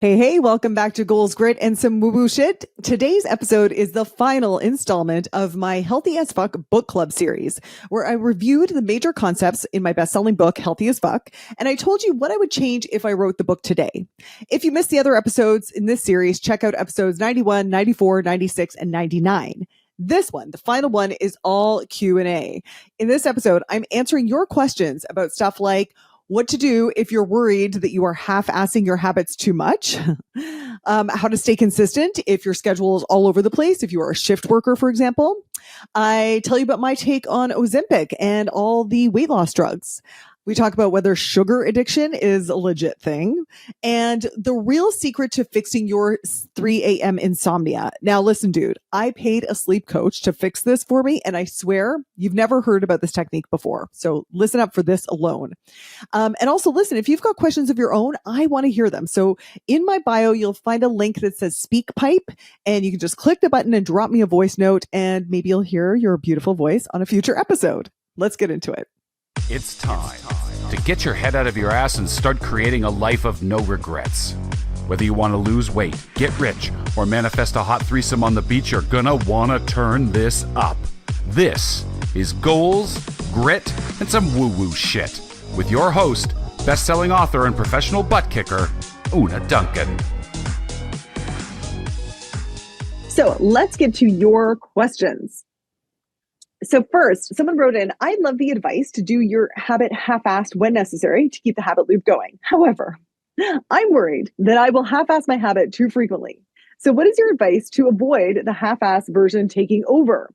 Hey, welcome back to Goals, Grit, and some woo-woo shit. Today's episode is the final installment of my Healthy as Fuck book club series, where I reviewed the major concepts in my best-selling book, Healthy as Fuck, and I told you what I would change if I wrote the book today. If you missed the other episodes in this series, check out episodes 91, 94, 96, and 99. This one, the final one, is all Q&A. In this episode, I'm answering your questions about stuff like what to do if you're worried that you are half-assing your habits too much, how to stay consistent if your schedule is all over the place, if you are a shift worker, for example. I tell you about my take on Ozempic and all the weight loss drugs. We talk about whether sugar addiction is a legit thing and the real secret to fixing your 3 a.m. insomnia. Now, listen, dude, I paid a sleep coach to fix this for me, and I swear you've never heard about this technique before. So listen up for this alone. And also, listen, if you've got questions of your own, I want to hear them. So in my bio, you'll find a link that says Speak Pipe, and you can just click the button and drop me a voice note, and maybe you'll hear your beautiful voice on a future episode. Let's get into it. It's time to get your head out of your ass and start creating a life of no regrets. Whether you want to lose weight, get rich, or manifest a hot threesome on the beach, you're gonna want to turn this up. This is Goals, Grit, and some woo-woo shit with your host, best-selling author and professional butt kicker, Una Duncan. So let's get to your questions. So first, someone wrote in, I love the advice to do your habit half-assed when necessary to keep the habit loop going. However, I'm worried that I will half-ass my habit too frequently. So what is your advice to avoid the half-ass version taking over?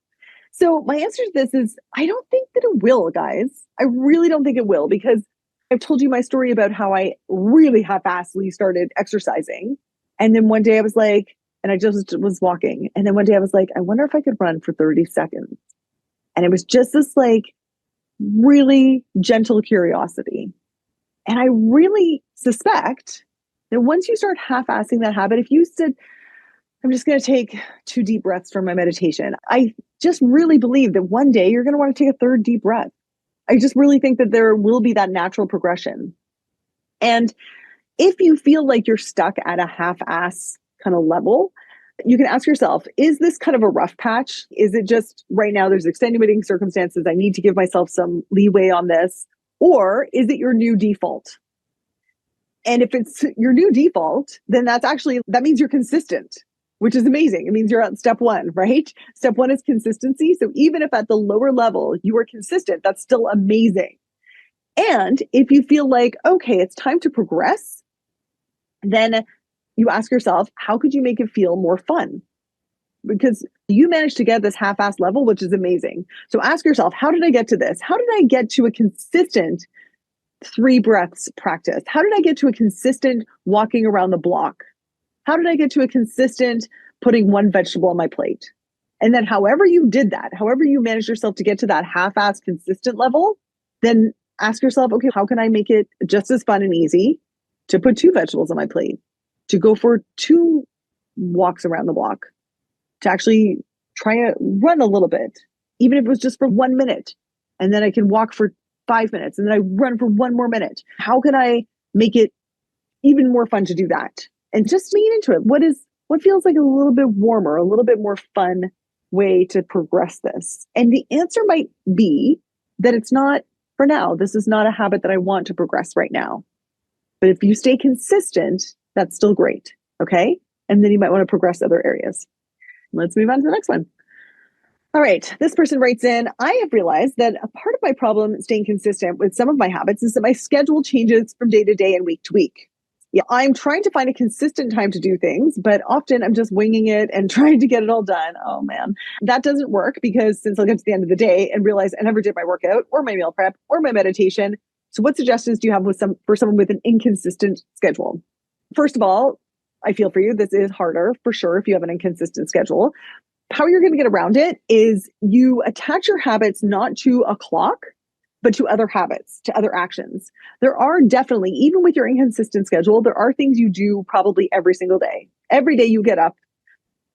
So my answer to this is, I don't think that it will, guys. I really don't think it will, because I've told you my story about how I really half-assedly started exercising. And then one day I was like, and I just was walking. And then one day I was like, I wonder if I could run for 30 seconds. And it was just this like really gentle curiosity. And I really suspect that once you start half-assing that habit, if you said, I'm just going to take 2 deep breaths from my meditation, I just really believe that one day you're going to want to take a 3rd deep breath. I just really think that there will be that natural progression. And if you feel like you're stuck at a half-ass kind of level, you can ask yourself, is this kind of a rough patch? Is it just right now there's extenuating circumstances, I need to give myself some leeway on this? Or is it your new default? And if it's your new default, then that means you're consistent, which is amazing. It means you're at step 1, right? Step 1 is consistency. So even if at the lower level you are consistent, that's still amazing. And if you feel like, okay, it's time to progress, then you ask yourself, how could you make it feel more fun? Because you managed to get this half-assed level, which is amazing. So ask yourself, how did I get to this? How did I get to a consistent 3 breaths practice? How did I get to a consistent walking around the block? How did I get to a consistent putting 1 vegetable on my plate? And then however you did that, however you managed yourself to get to that half-assed consistent level, then ask yourself, okay, how can I make it just as fun and easy to put 2 vegetables on my plate? To go for 2 walks around the block, to actually try to run a little bit, even if it was just for 1 minute. And then I can walk for 5 minutes and then I run for 1 more minute. How can I make it even more fun to do that? And just lean into it. What feels like a little bit warmer, a little bit more fun way to progress this? And the answer might be that it's not, for now, this is not a habit that I want to progress right now. But if you stay consistent, that's still great, okay? And then you might want to progress other areas. Let's move on to the next one. All right, this person writes in, I have realized that a part of my problem staying consistent with some of my habits is that my schedule changes from day to day and week to week. Yeah, I'm trying to find a consistent time to do things, but often I'm just winging it and trying to get it all done. Oh man, that doesn't work because since I'll get to the end of the day and realize I never did my workout or my meal prep or my meditation. So what suggestions do you have for someone with an inconsistent schedule? First of all, I feel for you. This is harder for sure if you have an inconsistent schedule. How you're going to get around it is you attach your habits not to a clock, but to other habits, to other actions. There are definitely, even with your inconsistent schedule, there are things you do probably every single day. Every day you get up.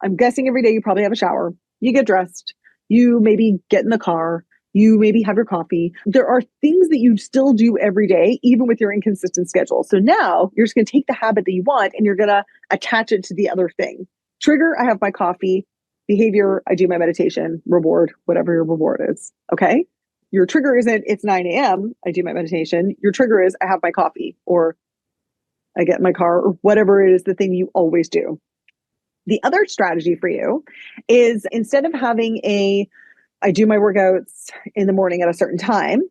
I'm guessing every day you probably have a shower. You get dressed. You maybe get in the car. You maybe have your coffee. There are things that you still do every day, even with your inconsistent schedule. So now you're just going to take the habit that you want and you're going to attach it to the other thing. Trigger, I have my coffee. Behavior, I do my meditation. Reward, whatever your reward is. Okay. Your trigger isn't it's 9 a.m. I do my meditation. Your trigger is I have my coffee or I get in my car or whatever it is the thing you always do. The other strategy for you is instead of having I do my workouts in the morning at a certain time,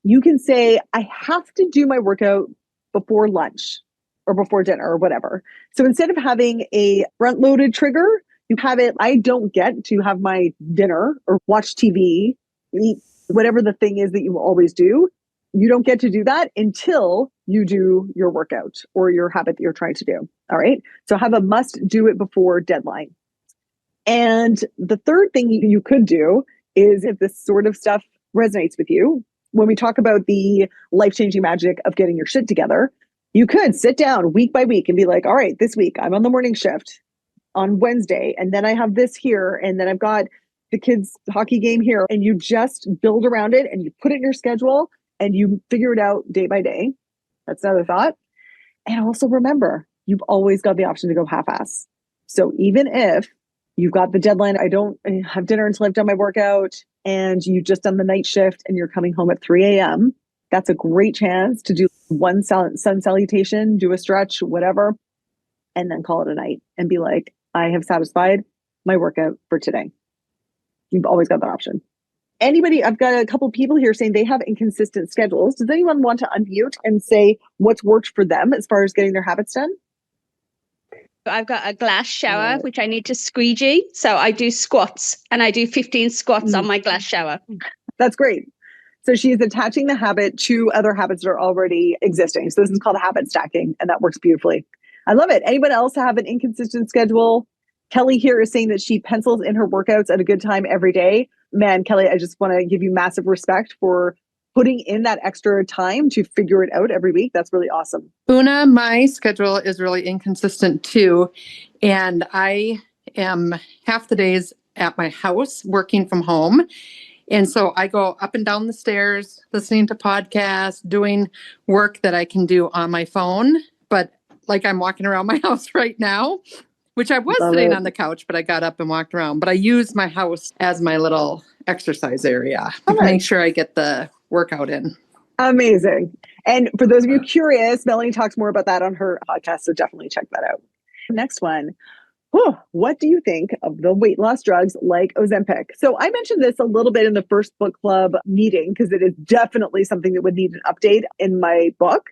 you can say, I have to do my workout before lunch or before dinner or whatever. So instead of having a front loaded trigger, you have it, I don't get to have my dinner or watch TV, eat whatever the thing is that you will always do. You don't get to do that until you do your workout or your habit that you're trying to do. All right. So have a must do it before deadline. And the third thing you could do is if this sort of stuff resonates with you, when we talk about the life-changing magic of getting your shit together, you could sit down week by week and be like, all right, this week I'm on the morning shift on Wednesday, and then I have this here, and then I've got the kids' hockey game here, and you just build around it and you put it in your schedule and you figure it out day by day. That's another thought. And also remember, you've always got the option to go half-ass. So even if you've got the deadline, I don't have dinner until I've done my workout, and you've just done the night shift and you're coming home at 3 a.m., that's a great chance to do one sun salutation, do a stretch, whatever, and then call it a night and be like, I have satisfied my workout for today. You've always got that option. Anybody, I've got a couple people here saying they have inconsistent schedules. Does anyone want to unmute and say what's worked for them as far as getting their habits done? I've got a glass shower, which I need to squeegee. So I do squats and I do 15 squats on my glass shower. That's great. So she's attaching the habit to other habits that are already existing. So this is called habit stacking, and that works beautifully. I love it. Anyone else have an inconsistent schedule? Kelly here is saying that she pencils in her workouts at a good time every day. Man, Kelly, I just want to give you massive respect for putting in that extra time to figure it out every week. That's really awesome. Una, my schedule is really inconsistent too. And I am half the days at my house working from home. And so I go up and down the stairs, listening to podcasts, doing work that I can do on my phone. But like I'm walking around my house right now, which I was sitting on the couch, but I got up and walked around. But I use my house as my little exercise area to make sure I get the workout in. Amazing. And for those of you curious, Melanie talks more about that on her podcast, so definitely check that out. Next one. What do you think of the weight loss drugs like Ozempic? So I mentioned this a little bit in the first book club meeting because it is definitely something that would need an update in my book.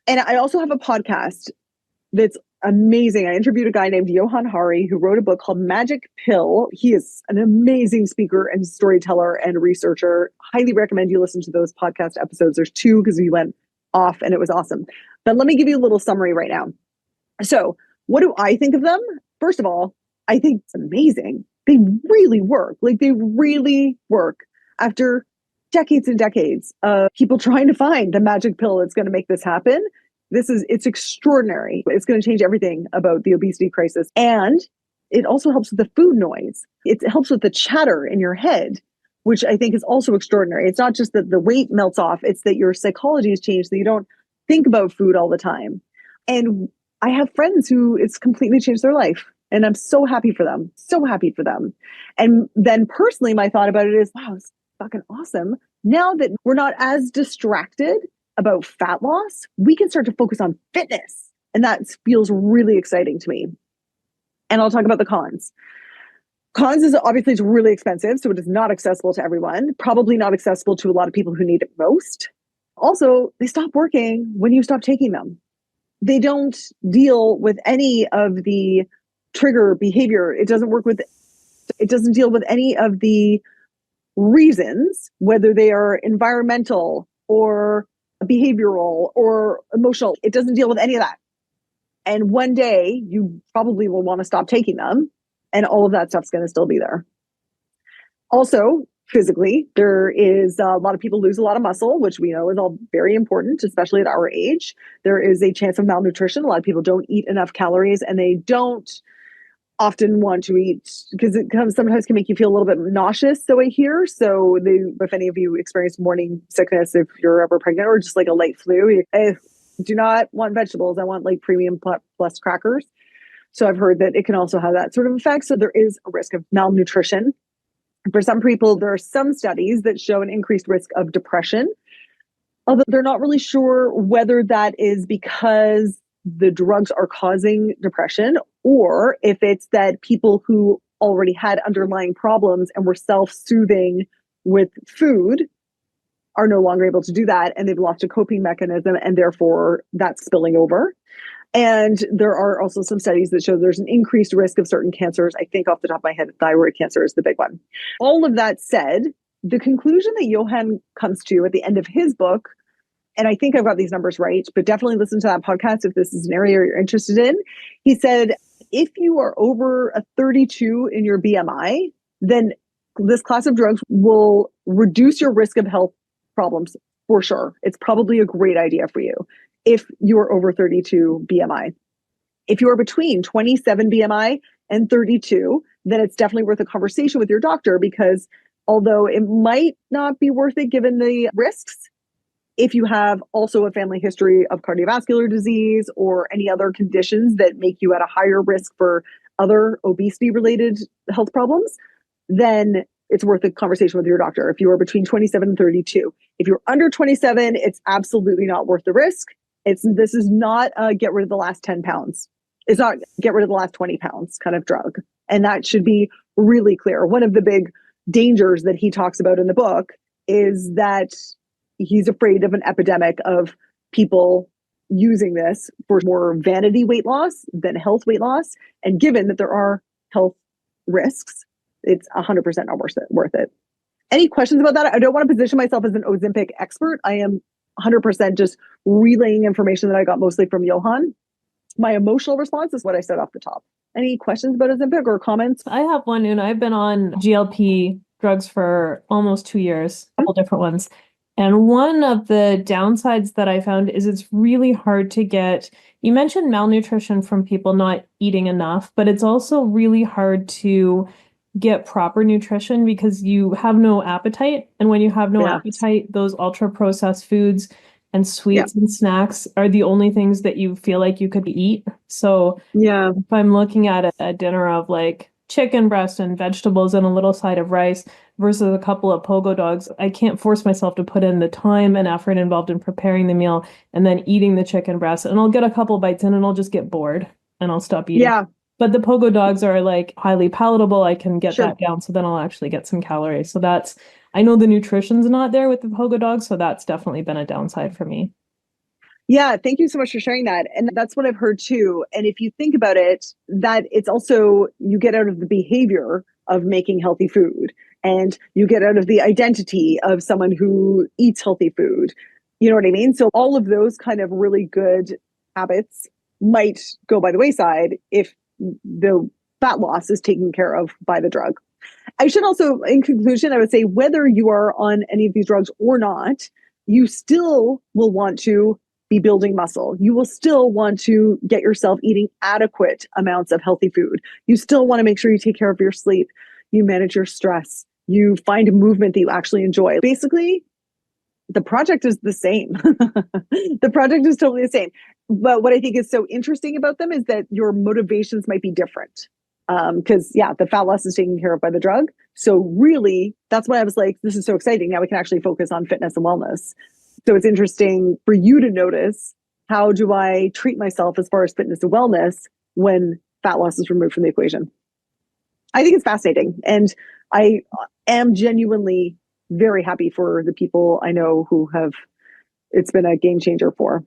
And I also have a podcast that's amazing. I interviewed a guy named Johan Hari who wrote a book called Magic Pill. He is an amazing speaker and storyteller and researcher. Highly recommend you listen to those podcast episodes. There's 2 because we went off and it was awesome. But let me give you a little summary right now. So what do I think of them? First of all, I think it's amazing. They really work. Like they really work after decades and decades of people trying to find the magic pill that's going to make this happen. It's extraordinary. It's going to change everything about the obesity crisis. And it also helps with the food noise. It helps with the chatter in your head, which I think is also extraordinary. It's not just that the weight melts off. It's that your psychology has changed, that you don't think about food all the time. And I have friends who it's completely changed their life. And I'm so happy for them. So happy for them. And then personally, my thought about it is, wow, it's fucking awesome. Now that we're not as distracted about fat loss, we can start to focus on fitness. And that feels really exciting to me. And I'll talk about the cons. Cons is obviously it's really expensive, so it is not accessible to everyone, probably not accessible to a lot of people who need it most. Also, they stop working when you stop taking them. They don't deal with any of the trigger behavior. It doesn't deal with any of the reasons, whether they are environmental or behavioral or emotional. It doesn't deal with any of that. And one day you probably will want to stop taking them, and all of that stuff's going to still be there. Also, physically, there is a lot of people lose a lot of muscle, which we know is all very important, especially at our age. There is a chance of malnutrition. A lot of people don't eat enough calories and they don't often want to eat because sometimes can make you feel a little bit nauseous. So I hear. So if any of you experience morning sickness, if you're ever pregnant or just like a light flu, I do not want vegetables. I want like premium plus crackers. So I've heard that it can also have that sort of effect. So there is a risk of malnutrition. For some people, there are some studies that show an increased risk of depression, although they're not really sure whether that is because the drugs are causing depression or if it's that people who already had underlying problems and were self-soothing with food are no longer able to do that and they've lost a coping mechanism and therefore that's spilling over. And there are also some studies that show there's an increased risk of certain cancers. I think off the top of my head, thyroid cancer is the big one. All of that said, the conclusion that Johan comes to at the end of his book, and I think I've got these numbers right, but definitely listen to that podcast if this is an area you're interested in. He said, if you are over a 32 in your BMI, then this class of drugs will reduce your risk of health problems for sure. It's probably a great idea for you if you're over 32 BMI. If you're between 27 BMI and 32, then it's definitely worth a conversation with your doctor because although it might not be worth it given the risks, if you have also a family history of cardiovascular disease or any other conditions that make you at a higher risk for other obesity-related health problems, then it's worth a conversation with your doctor if you are between 27 and 32. If you're under 27, it's absolutely not worth the risk. This is not a get rid of the last 10 pounds. It's not get rid of the last 20 pounds kind of drug. And that should be really clear. One of the big dangers that he talks about in the book is that he's afraid of an epidemic of people using this for more vanity weight loss than health weight loss. And given that there are health risks, it's 100% not worth it. Any questions about that? I don't want to position myself as an Ozempic expert. I am 100% just relaying information that I got mostly from Johan. My emotional response is what I said off the top. Any questions about Ozempic or comments? I have one, and I've been on GLP drugs for almost 2 years, a couple different ones. And one of the downsides that I found is it's really hard to get, you mentioned malnutrition from people not eating enough, but it's also really hard to get proper nutrition because you have no appetite. And when you have no appetite, those ultra processed foods and sweets and snacks are the only things that you feel like you could eat. So if I'm looking at a dinner of like chicken breast and vegetables and a little side of rice versus a couple of pogo dogs, I can't force myself to put in the time and effort involved in preparing the meal and then eating the chicken breast. And I'll get a couple bites in and I'll just get bored and I'll stop eating. Yeah. But the pogo dogs are like highly palatable. I can get that down. So then I'll actually get some calories. So I know the nutrition's not there with the pogo dogs. So that's definitely been a downside for me. Yeah, thank you so much for sharing that. And that's what I've heard too. And if you think about it, that it's also, you get out of the behavior of making healthy food and you get out of the identity of someone who eats healthy food. You know what I mean? So all of those kind of really good habits might go by the wayside if the fat loss is taken care of by the drug. I should also, in conclusion, I would say whether you are on any of these drugs or not, you still will want to be building muscle. You will still want to get yourself eating adequate amounts of healthy food. You still want to make sure you take care of your sleep, you manage your stress, you find a movement that you actually enjoy. Basically, the project is the same. The project is totally the same. But what I think is so interesting about them is that your motivations might be different. Because the fat loss is taken care of by the drug. So really, that's why I was like, this is so exciting. Now we can actually focus on fitness and wellness. So it's interesting for you to notice, how do I treat myself as far as fitness and wellness when fat loss is removed from the equation? I think it's fascinating. And I am genuinely very happy for the people I know who it's been a game changer for.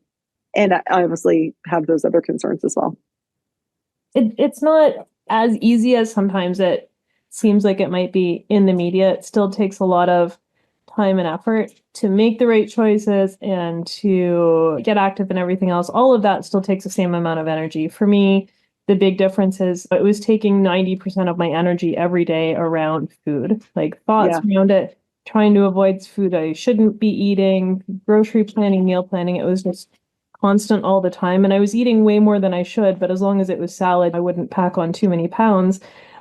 And I obviously have those other concerns as well. It's not as easy as sometimes it seems like it might be in the media. It still takes a lot of time and effort to make the right choices and to get active and everything else. All of that still takes the same amount of energy. For me, the big difference is it was taking 90% of my energy every day around food, like thoughts around it, trying to avoid food I shouldn't be eating, grocery planning, meal planning. It was just constant all the time. And I was eating way more than I should, but as long as it was salad, I wouldn't pack on too many pounds.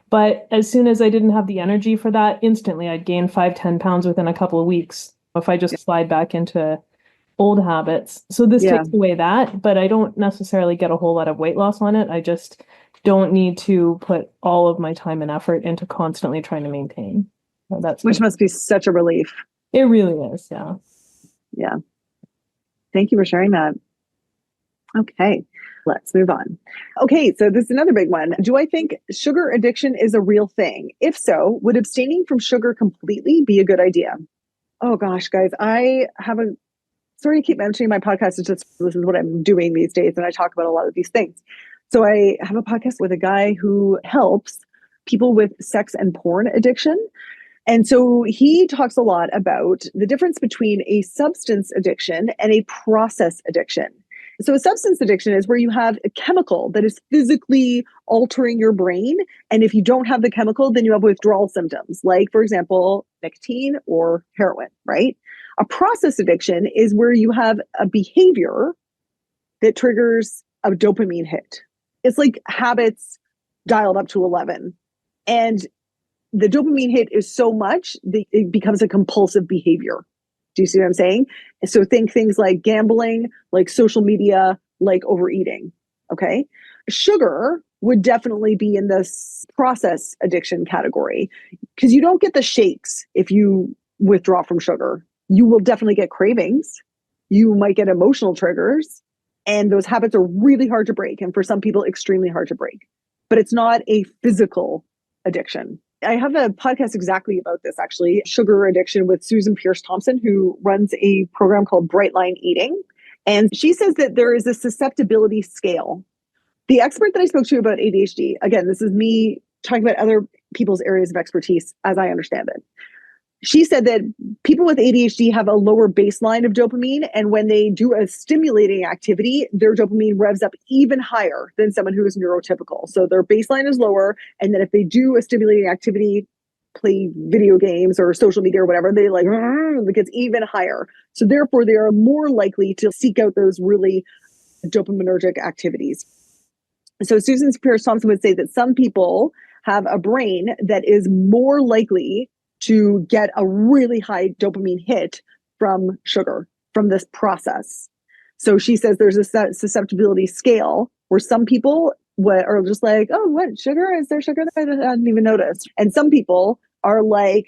But as soon as I didn't have the energy for that, instantly I'd gain 5-10 pounds within a couple of weeks if I just slide back into old habits. So this takes away that, but I don't necessarily get a whole lot of weight loss on it. I just don't need to put all of my time and effort into constantly trying to maintain. So which must be such a relief. It really is. Yeah. Yeah. Thank you for sharing that. Okay, let's move on. Okay, so this is another big one. Do I think sugar addiction is a real thing? If so, would abstaining from sugar completely be a good idea? Oh gosh, guys, I have a, sorry to keep mentioning my podcast. It's just, this is what I'm doing these days. And I talk about a lot of these things. So I have a podcast with a guy who helps people with sex and porn addiction. And so he talks a lot about the difference between a substance addiction and a process addiction. So a substance addiction is where you have a chemical that is physically altering your brain. And if you don't have the chemical, then you have withdrawal symptoms, like, for example, nicotine or heroin, right? A process addiction is where you have a behavior that triggers a dopamine hit. It's like habits dialed up to 11. And the dopamine hit is so much that it becomes a compulsive behavior. Do you see what I'm saying? So think things like gambling, like social media, like overeating. Okay. Sugar would definitely be in this process addiction category because you don't get the shakes if you withdraw from sugar. You will definitely get cravings. You might get emotional triggers, and those habits are really hard to break. And for some people, extremely hard to break, but it's not a physical addiction. I have a podcast exactly about this, actually, sugar addiction, with Susan Pierce Thompson, who runs a program called Bright Line Eating. And she says that there is a susceptibility scale. The expert that I spoke to about ADHD, again, this is me talking about other people's areas of expertise as I understand it. She said that people with ADHD have a lower baseline of dopamine, and when they do a stimulating activity, their dopamine revs up even higher than someone who is neurotypical. So their baseline is lower, and then if they do a stimulating activity, play video games or social media or whatever, they like, it gets even higher. So therefore, they are more likely to seek out those really dopaminergic activities. So Susan Pierce Thompson would say that some people have a brain that is more likely to get a really high dopamine hit from sugar, from this process. So she says there's a susceptibility scale where some people are just like, oh, what, sugar? Is there sugar that I hadn't even noticed? And some people are like,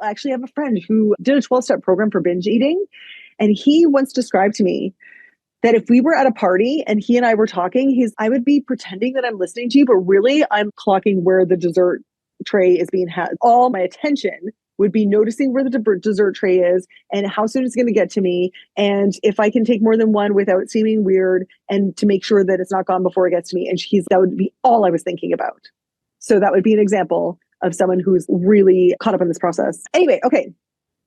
actually have a friend who did a 12-step program for binge eating. And he once described to me that if we were at a party and he and I were talking, I would be pretending that I'm listening to you, but really I'm clocking where the dessert tray is being had. All my attention would be noticing where the dessert tray is and how soon it's going to get to me. And if I can take more than one without seeming weird, and to make sure that it's not gone before it gets to me. And that would be all I was thinking about. So that would be an example of someone who's really caught up in this process. Anyway, okay.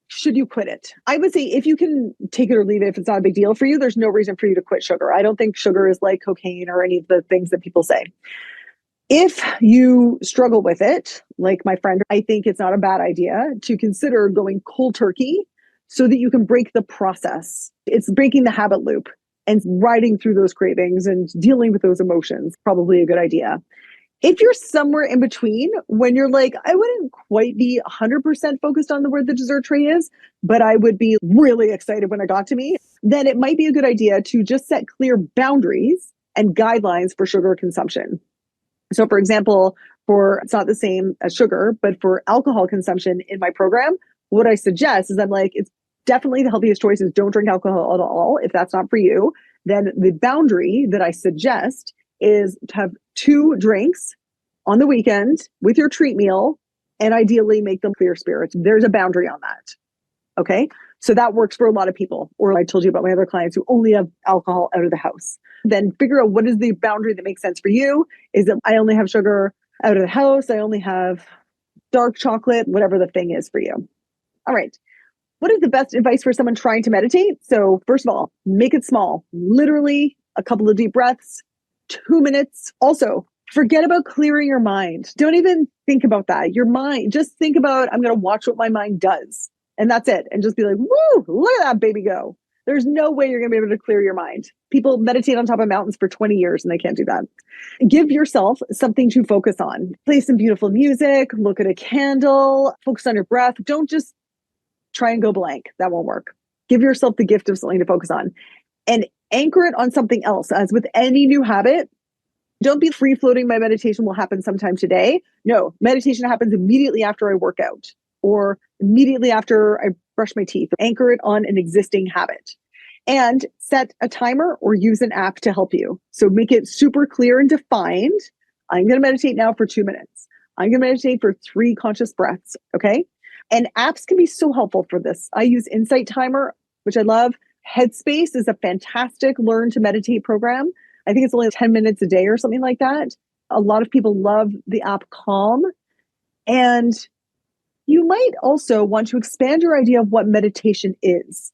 Should you quit it? I would say if you can take it or leave it, if it's not a big deal for you, there's no reason for you to quit sugar. I don't think sugar is like cocaine or any of the things that people say. If you struggle with it, like my friend, I think it's not a bad idea to consider going cold turkey so that you can break the process. It's breaking the habit loop and riding through those cravings and dealing with those emotions, probably a good idea. If you're somewhere in between, when you're like, I wouldn't quite be 100% focused on where the dessert tray is, but I would be really excited when it got to me, then it might be a good idea to just set clear boundaries and guidelines for sugar consumption. So for example, it's not the same as sugar, but for alcohol consumption in my program, what I suggest is I'm like, it's definitely the healthiest choice is don't drink alcohol at all. If that's not for you, then the boundary that I suggest is to have 2 drinks on the weekend with your treat meal, and ideally make them clear spirits. There's a boundary on that. Okay. So that works for a lot of people. Or I told you about my other clients who only have alcohol out of the house. Then figure out what is the boundary that makes sense for you. Is it I only have sugar out of the house? I only have dark chocolate, whatever the thing is for you. All right. What is the best advice for someone trying to meditate? So first of all, make it small. Literally a couple of deep breaths, 2 minutes. Also, forget about clearing your mind. Don't even think about that. Your mind, just think about, I'm going to watch what my mind does. And that's it. And just be like, woo, look at that baby go. There's no way you're going to be able to clear your mind. People meditate on top of mountains for 20 years and they can't do that. Give yourself something to focus on. Play some beautiful music, look at a candle, focus on your breath. Don't just try and go blank. That won't work. Give yourself the gift of something to focus on and anchor it on something else. As with any new habit, don't be free floating. My meditation will happen sometime today. No, meditation happens immediately after I work out or immediately after I brush my teeth. Anchor it on an existing habit and set a timer or use an app to help you. So make it super clear and defined. I'm going to meditate now for 2 minutes. I'm going to meditate for 3 conscious breaths. Okay. And apps can be so helpful for this. I use Insight Timer, which I love. Headspace is a fantastic learn to meditate program. I think it's only 10 minutes a day or something like that. A lot of people love the app Calm. And you might also want to expand your idea of what meditation is.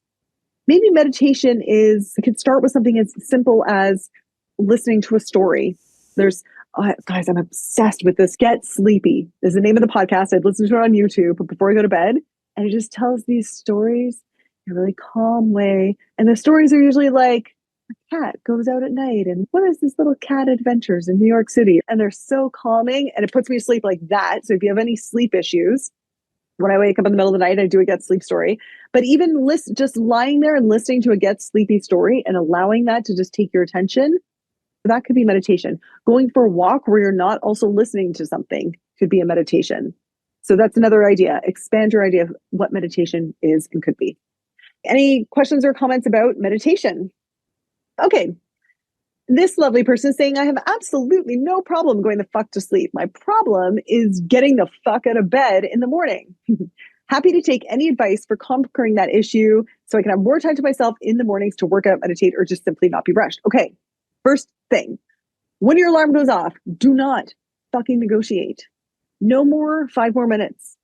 Maybe meditation it could start with something as simple as listening to a story. Guys, I'm obsessed with this. Get Sleepy is the name of the podcast. I'd listen to it on YouTube before I go to bed. And it just tells these stories in a really calm way. And the stories are usually like, a cat goes out at night and what is this little cat adventures in New York City? And they're so calming and it puts me to sleep like that. So if you have any sleep issues, when I wake up in the middle of the night, I do a Get Sleep story. But even just lying there and listening to a Get Sleepy story and allowing that to just take your attention, that could be meditation. Going for a walk where you're not also listening to something could be a meditation. So that's another idea. Expand your idea of what meditation is and could be. Any questions or comments about meditation? Okay. This lovely person is saying, I have absolutely no problem going the fuck to sleep. My problem is getting the fuck out of bed in the morning. Happy to take any advice for conquering that issue so I can have more time to myself in the mornings to work out, meditate, or just simply not be rushed. Okay. First thing, when your alarm goes off, do not fucking negotiate. No more 5 more minutes.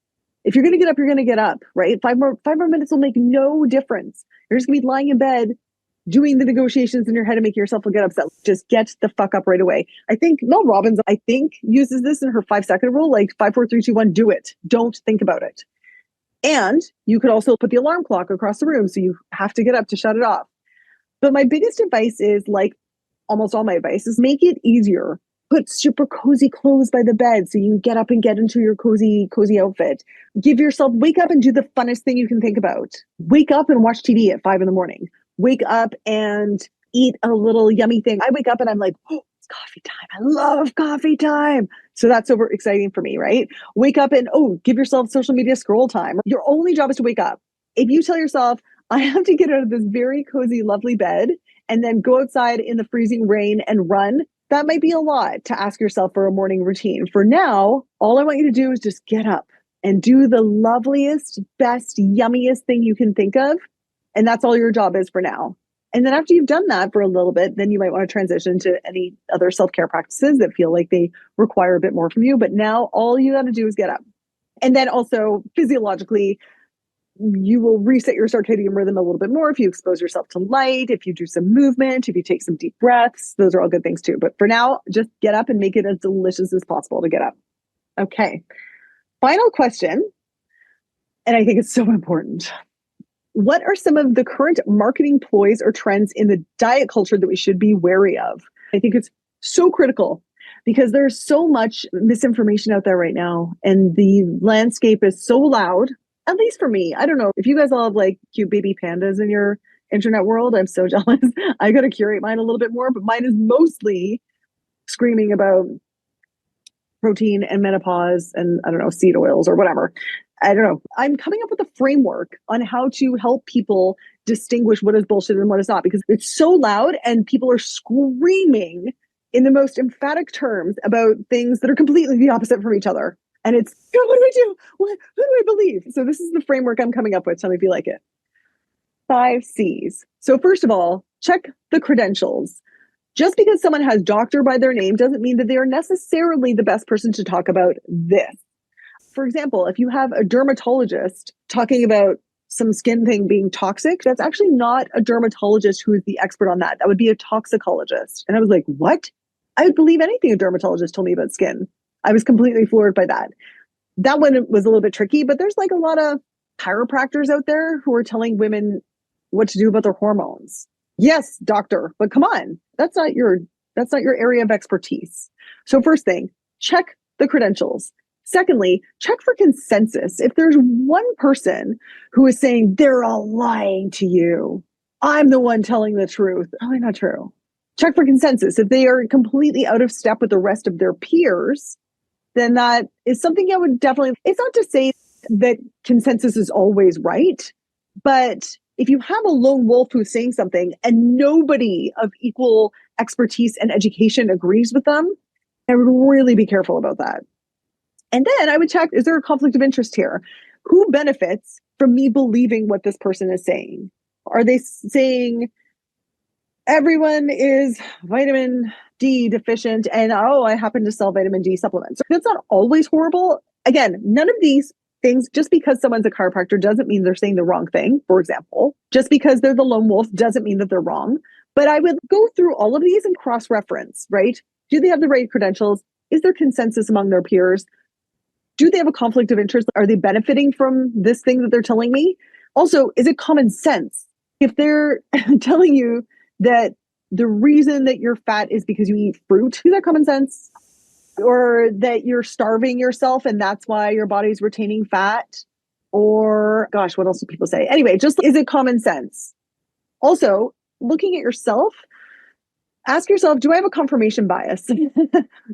If you're going to get up, you're going to get up, right? 5 more minutes will make no difference. You're just going to be lying in bed doing the negotiations in your head and making yourself get upset. Just get the fuck up right away. I think Mel Robbins, uses this in her 5-second rule, like 5, 4, 3, 2, 1, do it. Don't think about it. And you could also put the alarm clock across the room. So you have to get up to shut it off. But my biggest advice is, like almost all my advice, is make it easier. Put super cozy clothes by the bed so you can get up and get into your cozy outfit. Wake up and do the funnest thing you can think about. Wake up and watch TV at 5 a.m. Wake up and eat a little yummy thing. I wake up and I'm like, oh, it's coffee time. I love coffee time. So that's super exciting for me, right? Wake up and, give yourself social media scroll time. Your only job is to wake up. If you tell yourself, I have to get out of this very cozy, lovely bed and then go outside in the freezing rain and run, that might be a lot to ask yourself for a morning routine. For now, all I want you to do is just get up and do the loveliest, best, yummiest thing you can think of. And that's all your job is for now. And then after you've done that for a little bit, then you might want to transition to any other self-care practices that feel like they require a bit more from you. But now all you got to do is get up. And then also physiologically, you will reset your circadian rhythm a little bit more if you expose yourself to light, if you do some movement, if you take some deep breaths. Those are all good things too. But for now, just get up and make it as delicious as possible to get up. Okay. Final question. And I think it's so important. What are some of the current marketing ploys or trends in the diet culture that we should be wary of? I think it's so critical because there's so much misinformation out there right now. And the landscape is so loud, at least for me. I don't know if you guys all have like cute baby pandas in your internet world. I'm so jealous. I got to curate mine a little bit more, but mine is mostly screaming about protein and menopause and I don't know, seed oils or whatever. I don't know. I'm coming up with a framework on how to help people distinguish what is bullshit and what is not, because it's so loud and people are screaming in the most emphatic terms about things that are completely the opposite from each other. And it's, what do I do? Who do I believe? So this is the framework I'm coming up with. Tell me if you like it. 5 C's. So first of all, check the credentials. Just because someone has doctor by their name doesn't mean that they are necessarily the best person to talk about this. For example, if you have a dermatologist talking about some skin thing being toxic, that's actually not a dermatologist who is the expert on that. That would be a toxicologist. And I was like, what? I would believe anything a dermatologist told me about skin. I was completely floored by that. That one was a little bit tricky, but there's like a lot of chiropractors out there who are telling women what to do about their hormones. Yes, doctor, but come on, that's not your area of expertise. So first thing, check the credentials. Secondly, check for consensus. If there's one person who is saying they're all lying to you, I'm the one telling the truth, probably not true. Check for consensus. If they are completely out of step with the rest of their peers, then that is something I would definitely, it's not to say that consensus is always right, but if you have a lone wolf who's saying something and nobody of equal expertise and education agrees with them, I would really be careful about that. And then I would check, is there a conflict of interest here? Who benefits from me believing what this person is saying? Are they saying everyone is vitamin D deficient and, oh, I happen to sell vitamin D supplements? That's not always horrible. Again, none of these things, just because someone's a chiropractor doesn't mean they're saying the wrong thing, for example. Just because they're the lone wolf doesn't mean that they're wrong. But I would go through all of these and cross-reference, right? Do they have the right credentials? Is there consensus among their peers? Do they have a conflict of interest? Are they benefiting from this thing that they're telling me? Also, is it common sense? If they're telling you that the reason that you're fat is because you eat fruit, is that common sense? Or that you're starving yourself and that's why your body's retaining fat? Or, gosh, what else do people say? Anyway, just is it common sense? Also, looking at yourself, ask yourself, do I have a confirmation bias?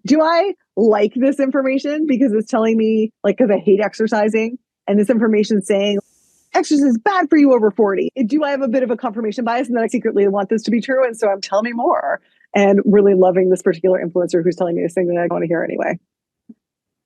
Do I like this information because it's telling me, like, because I hate exercising and this information saying exercise is bad for you over 40? Do I have a bit of a confirmation bias and then I secretly want this to be true? And so I'm telling me more and really loving this particular influencer who's telling me this thing that I want to hear anyway.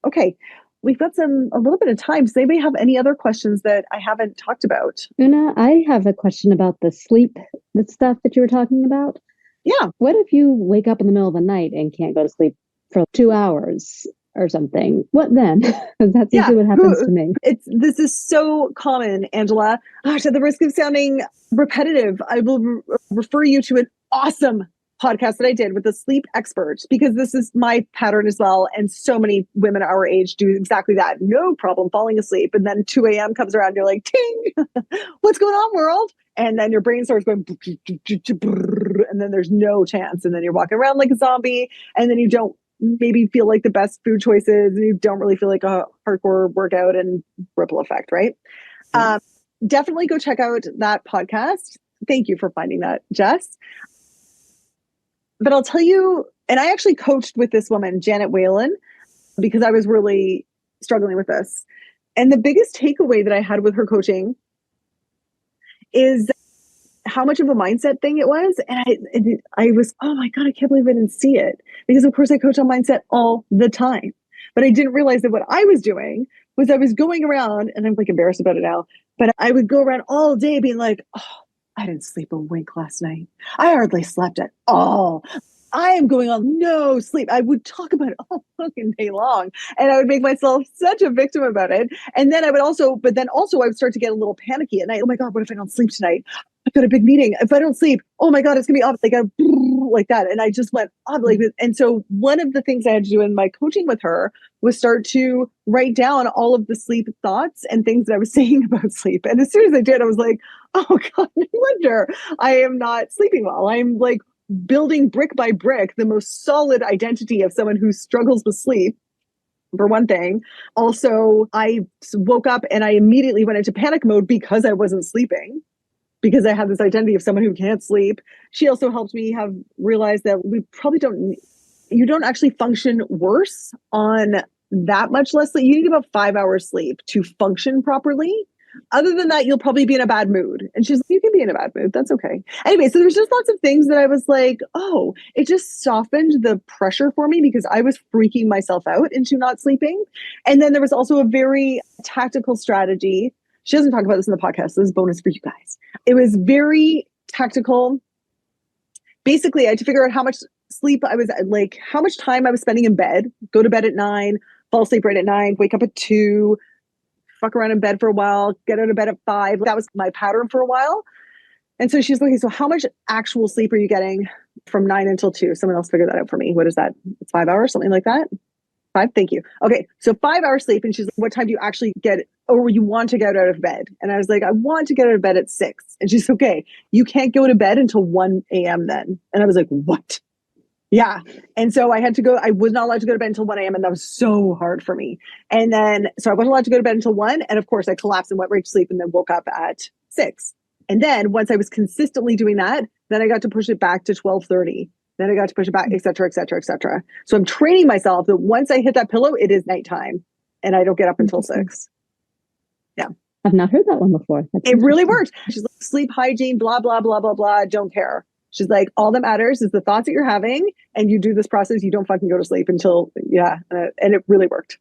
Okay. We've got a little bit of time. So they may have any other questions that I haven't talked about. Una, I have a question about the sleep, the stuff that you were talking about. Yeah. What if you wake up in the middle of the night and can't go to sleep for 2 hours or something? What then? That's usually what happens to me. This is so common, Angela. Gosh, at the risk of sounding repetitive, I will refer you to an awesome podcast that I did with a sleep expert, because this is my pattern as well. And so many women our age do exactly that. No problem falling asleep. And then 2 a.m. comes around, you're like, ting, what's going on, world? And then your brain starts going, and then there's no chance. And then you're walking around like a zombie. And then you don't maybe feel like the best food choices. And you don't really feel like a hardcore workout, and ripple effect, right? Definitely go check out that podcast. Thank you for finding that, Jess. But I'll tell you, and I actually coached with this woman, Janet Whalen, because I was really struggling with this. And the biggest takeaway that I had with her coaching is how much of a mindset thing it was. And I was, oh my God, I can't believe I didn't see it. Because of course I coach on mindset all the time. But I didn't realize that what I was doing was I was going around, and I'm like embarrassed about it now, but I would go around all day being like, oh, I didn't sleep a wink last night. I hardly slept at all. I am going on no sleep. I would talk about it all fucking day long. And I would make myself such a victim about it. And then I would also I would start to get a little panicky at night. Oh my God, what if I don't sleep tonight? I've got a big meeting. If I don't sleep, oh my God, it's gonna be up like that. And I just went up like this. And so one of the things I had to do in my coaching with her was start to write down all of the sleep thoughts and things that I was saying about sleep. And as soon as I did, I was like, oh God, no wonder I am not sleeping well. I'm like building brick by brick the most solid identity of someone who struggles with sleep, for one thing. Also, I woke up and I immediately went into panic mode because I wasn't sleeping, because I had this identity of someone who can't sleep. She also helped me have realized that you don't actually function worse on that much less sleep. You need about 5 hours sleep to function properly. Other than that, you'll probably be in a bad mood. And she's like, you can be in a bad mood. That's okay. Anyway, so there's just lots of things that I was like, oh, it just softened the pressure for me because I was freaking myself out into not sleeping. And then there was also a very tactical strategy. She doesn't talk about this in the podcast. So this is a bonus for you guys. It was very tactical. Basically, I had to figure out how much sleep I was like, how much time I was spending in bed, go to bed at 9, fall asleep right at 9, wake up at 2, fuck around in bed for a while, get out of bed at 5. That was my pattern for a while. And so she's like, so how much actual sleep are you getting from 9 until 2? Someone else figured that out for me. What is that? It's 5 hours, something like that? 5? Thank you. Okay. So 5 hours sleep. And she's like, what time do you actually get or you want to get out of bed. And I was like, I want to get out of bed at 6. And she's okay. You can't go to bed until 1 a.m. then. And I was like, what? Yeah. And so I was not allowed to go to bed until 1 a.m. And that was so hard for me. And then, so I wasn't allowed to go to bed until 1. And of course I collapsed and went right to sleep and then woke up at 6. And then once I was consistently doing that, then I got to push it back to 12:30. Then I got to push it back, et cetera, et cetera, et cetera. So I'm training myself that once I hit that pillow, it is nighttime and I don't get up until 6. Yeah. I've not heard that one before. It really works. She's like, sleep hygiene, blah, blah, blah, blah, blah. Don't care. She's like, all that matters is the thoughts that you're having, and you do this process. You don't fucking go to sleep until, and it really worked.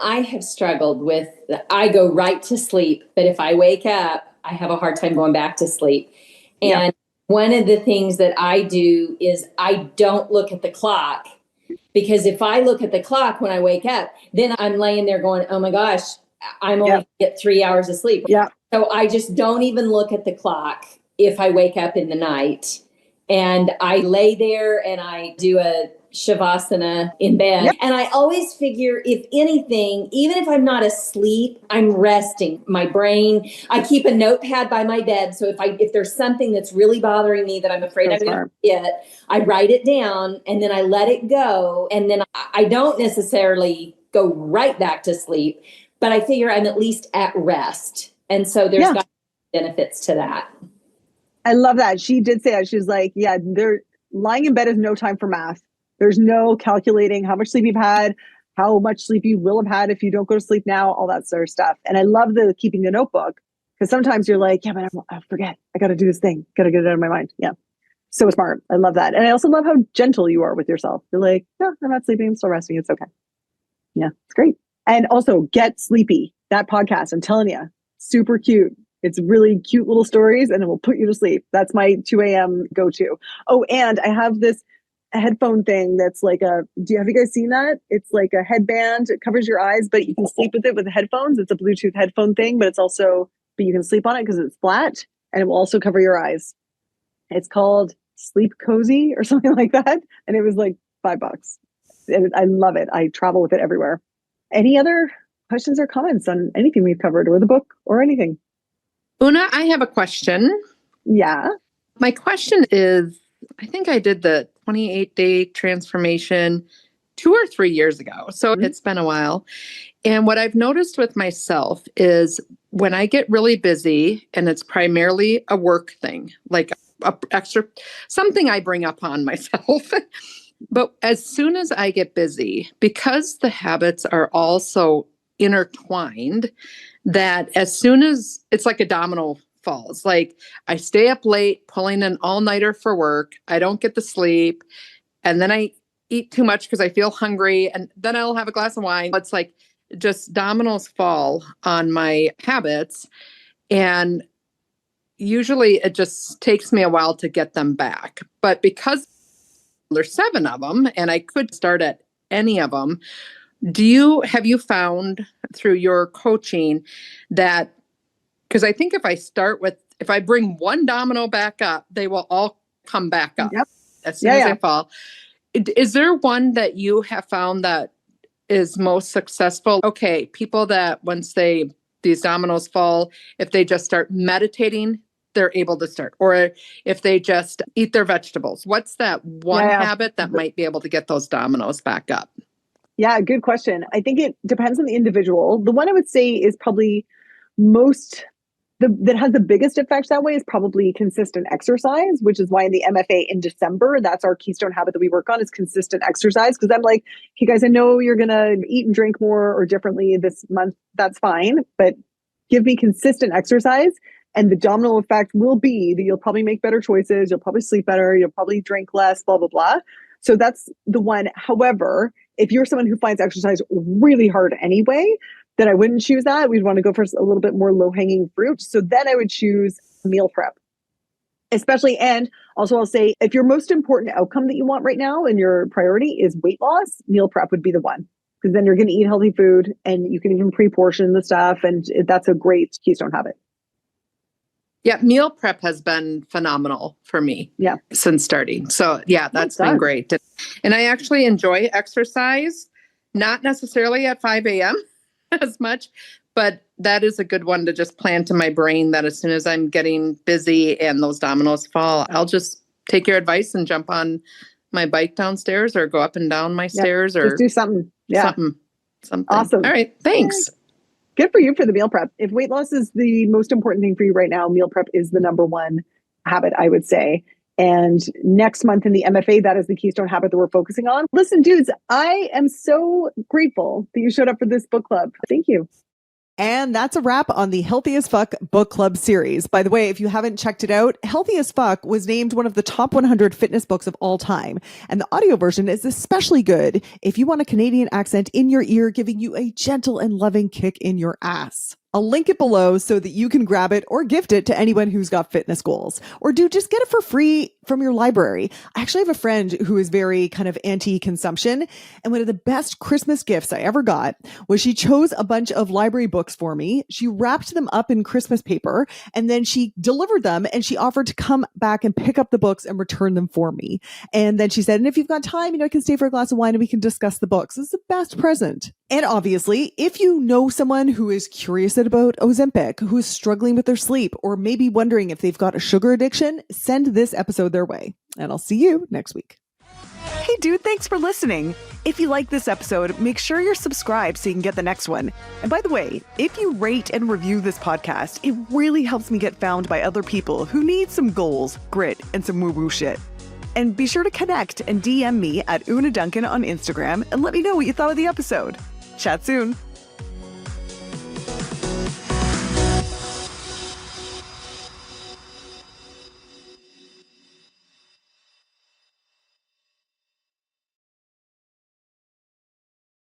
I have struggled with, I go right to sleep, but if I wake up, I have a hard time going back to sleep. And one of the things that I do is I don't look at the clock, because if I look at the clock when I wake up, then I'm laying there going, oh my gosh, I'm only gonna get 3 hours of sleep. Yeah. So I just don't even look at the clock if I wake up in the night. And I lay there and I do a shavasana in bed. Yep. And I always figure, if anything, even if I'm not asleep, I'm resting my brain. I keep a notepad by my bed. So if there's something that's really bothering me that I'm afraid I'm going to forget, I write it down and then I let it go. And then I don't necessarily go right back to sleep, but I figure I'm at least at rest. And so there's got benefits to that. I love that. She did say that. She's like, lying in bed is no time for math. There's no calculating how much sleep you've had, how much sleep you will have had if you don't go to sleep now, all that sort of stuff. And I love the keeping the notebook, because sometimes you're like, but I forget. I got to do this thing. Got to get it out of my mind. Yeah. So smart. I love that. And I also love how gentle you are with yourself. You're like, no, I'm not sleeping. I'm still resting. It's okay. Yeah, it's great. And also Get Sleepy, that podcast. I'm telling you, super cute. It's really cute little stories and it will put you to sleep. That's my 2 a.m. go-to. Oh, and I have this headphone thing that's like have you guys seen that? It's like a headband. It covers your eyes, but you can sleep with it with the headphones. It's a Bluetooth headphone thing, but you can sleep on it because it's flat and it will also cover your eyes. It's called Sleep Cozy or something like that. And it was like $5. And I love it. I travel with it everywhere. Any other questions or comments on anything we've covered or the book or anything? Una, I have a question. Yeah. My question is, I think I did the 28-day transformation 2 or 3 years ago. So it's been a while. And what I've noticed with myself is when I get really busy, and it's primarily a work thing, like something I bring up on myself. But as soon as I get busy, because the habits are also intertwined, that as soon as it's like a domino falls, like I stay up late pulling an all-nighter for work, I don't get the sleep, and then I eat too much because I feel hungry, and then I'll have a glass of wine. It's like just dominoes fall on my habits, and usually it just takes me a while to get them back. But because there's 7 of them and I could start at any of them, have you found through your coaching that, because I think if I bring one domino back up, they will all come back up as soon as they fall. Is there one that you have found that is most successful? Okay, people that once these dominoes fall, if they just start meditating, they're able to start. Or if they just eat their vegetables, what's that one habit that might be able to get those dominoes back up? Yeah, good question. I think it depends on the individual. The one I would say is probably that has the biggest effect that way is probably consistent exercise, which is why in the MFA in December, that's our keystone habit that we work on, is consistent exercise. Because I'm like, hey guys, I know you're going to eat and drink more or differently this month. That's fine. But give me consistent exercise. And the domino effect will be that you'll probably make better choices. You'll probably sleep better. You'll probably drink less, blah, blah, blah. So that's the one. However, if you're someone who finds exercise really hard anyway, then I wouldn't choose that. We'd want to go for a little bit more low-hanging fruit. So then I would choose meal prep. Especially, and also I'll say, if your most important outcome that you want right now and your priority is weight loss, meal prep would be the one. Because then you're going to eat healthy food and you can even pre-portion the stuff. And that's a great keystone habit. Yeah, meal prep has been phenomenal for me since starting. So that's been great. And I actually enjoy exercise, not necessarily at 5 a.m., as much. But that is a good one to just plant in my brain that as soon as I'm getting busy and those dominoes fall, I'll just take your advice and jump on my bike downstairs or go up and down my stairs or just do something. Yeah. Something. Awesome. All right. Thanks. Good for you for the meal prep. If weight loss is the most important thing for you right now, meal prep is the number one habit, I would say. And next month in the MFA, that is the keystone habit that we're focusing on. Listen, dudes, I am so grateful that you showed up for this book club. Thank you. And that's a wrap on the Healthy as Fuck book club series. By the way, if you haven't checked it out, Healthy as Fuck was named one of the top 100 fitness books of all time. And the audio version is especially good if you want a Canadian accent in your ear, giving you a gentle and loving kick in your ass. I'll link it below so that you can grab it or gift it to anyone who's got fitness goals. Or just get it for free from your library. I actually have a friend who is very kind of anti-consumption. And one of the best Christmas gifts I ever got was she chose a bunch of library books for me. She wrapped them up in Christmas paper and then she delivered them and she offered to come back and pick up the books and return them for me. And then she said, and if you've got time, I can stay for a glass of wine and we can discuss the books. It's the best present. And obviously, if you know someone who is curious about Ozempic, who is struggling with their sleep, or maybe wondering if they've got a sugar addiction, send this episode their way. And I'll see you next week. Hey dude, thanks for listening. If you like this episode, make sure you're subscribed so you can get the next one. And by the way, if you rate and review this podcast, it really helps me get found by other people who need some goals, grit, and some woo-woo shit. And be sure to connect and DM me at Una Duncan on Instagram and let me know what you thought of the episode. Chat soon.